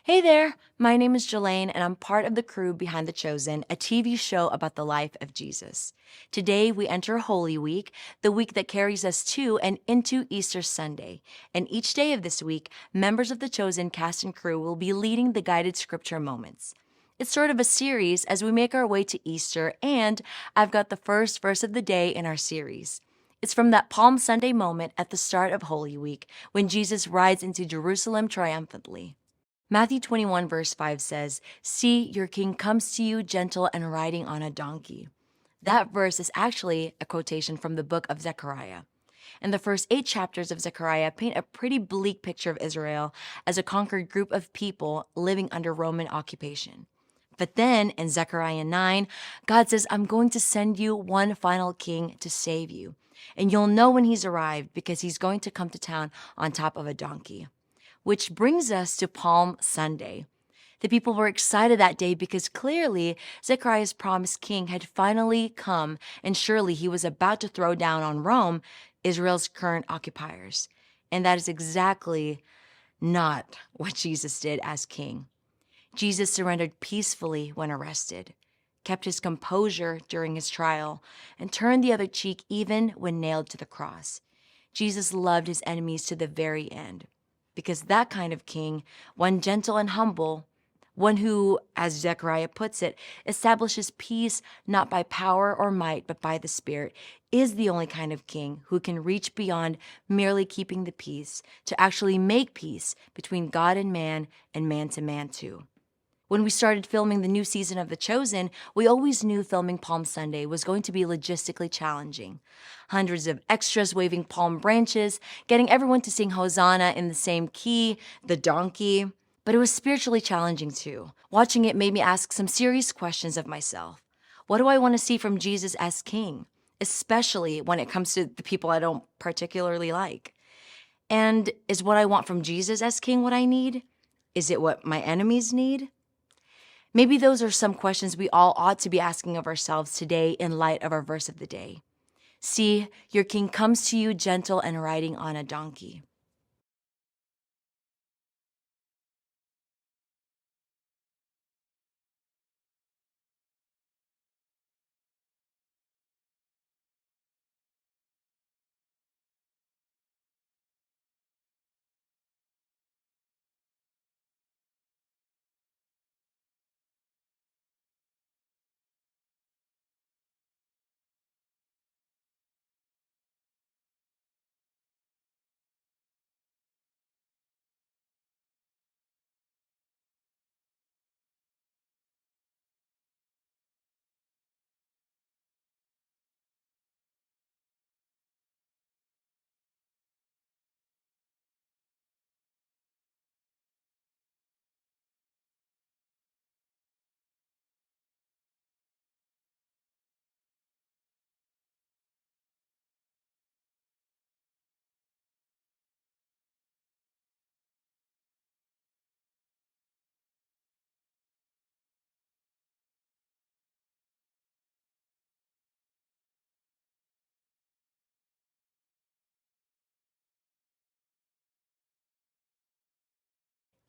Hey there, my name is Jelaine, and I'm part of the crew behind The Chosen, a TV show about the life of Jesus. Today, we enter Holy Week, the week that carries us to and into Easter Sunday. And each day of this week, members of The Chosen cast and crew will be leading the guided scripture moments. It's sort of a series as we make our way to Easter, and I've got the first verse of the day in our series. It's from that Palm Sunday moment at the start of Holy Week when Jesus rides into Jerusalem triumphantly. Matthew 21, verse 5 says, "See, your king comes to you gentle and riding on a donkey." That verse is actually a quotation from the book of Zechariah. And the first 8 chapters of Zechariah paint a pretty bleak picture of Israel as a conquered group of people living under Roman occupation. But then in Zechariah 9, God says, "I'm going to send you one final king to save you. And you'll know when he's arrived because he's going to come to town on top of a donkey." Which brings us to Palm Sunday. The people were excited that day because clearly Zechariah's promised king had finally come, and surely he was about to throw down on Rome, Israel's current occupiers. And that is exactly not what Jesus did as king. Jesus surrendered peacefully when arrested, kept his composure during his trial, and turned the other cheek even when nailed to the cross. Jesus loved his enemies to the very end. Because that kind of king, one gentle and humble, one who, as Zechariah puts it, establishes peace not by power or might, but by the Spirit, is the only kind of king who can reach beyond merely keeping the peace to actually make peace between God and man to man too. When we started filming the new season of The Chosen, we always knew filming Palm Sunday was going to be logistically challenging. Hundreds of extras waving palm branches, getting everyone to sing Hosanna in the same key, the donkey. But it was spiritually challenging too. Watching it made me ask some serious questions of myself. What do I want to see from Jesus as king? Especially when it comes to the people I don't particularly like. And is what I want from Jesus as king what I need? Is it what my enemies need? Maybe those are some questions we all ought to be asking of ourselves today in light of our verse of the day. See, your king comes to you gentle and riding on a donkey.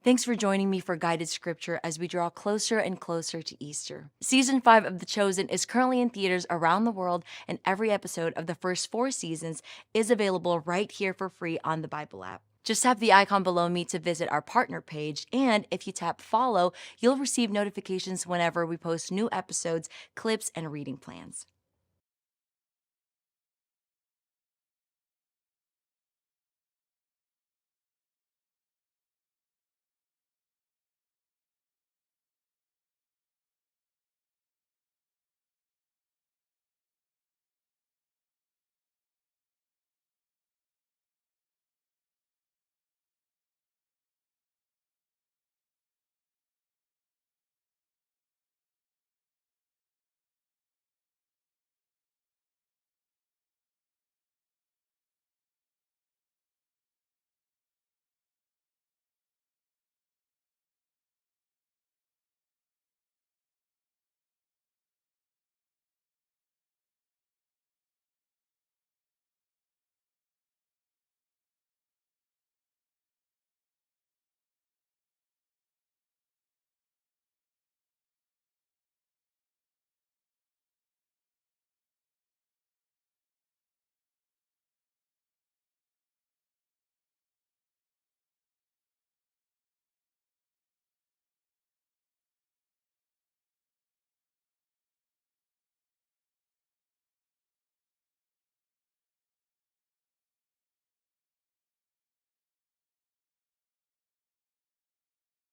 Thanks for joining me for guided scripture as we draw closer and closer to Easter. Season 5 of The Chosen is currently in theaters around the world, and every episode of the first 4 seasons is available right here for free on the Bible app. Just tap the icon below me to visit our partner page, and if you tap follow, you'll receive notifications whenever we post new episodes, clips, and reading plans.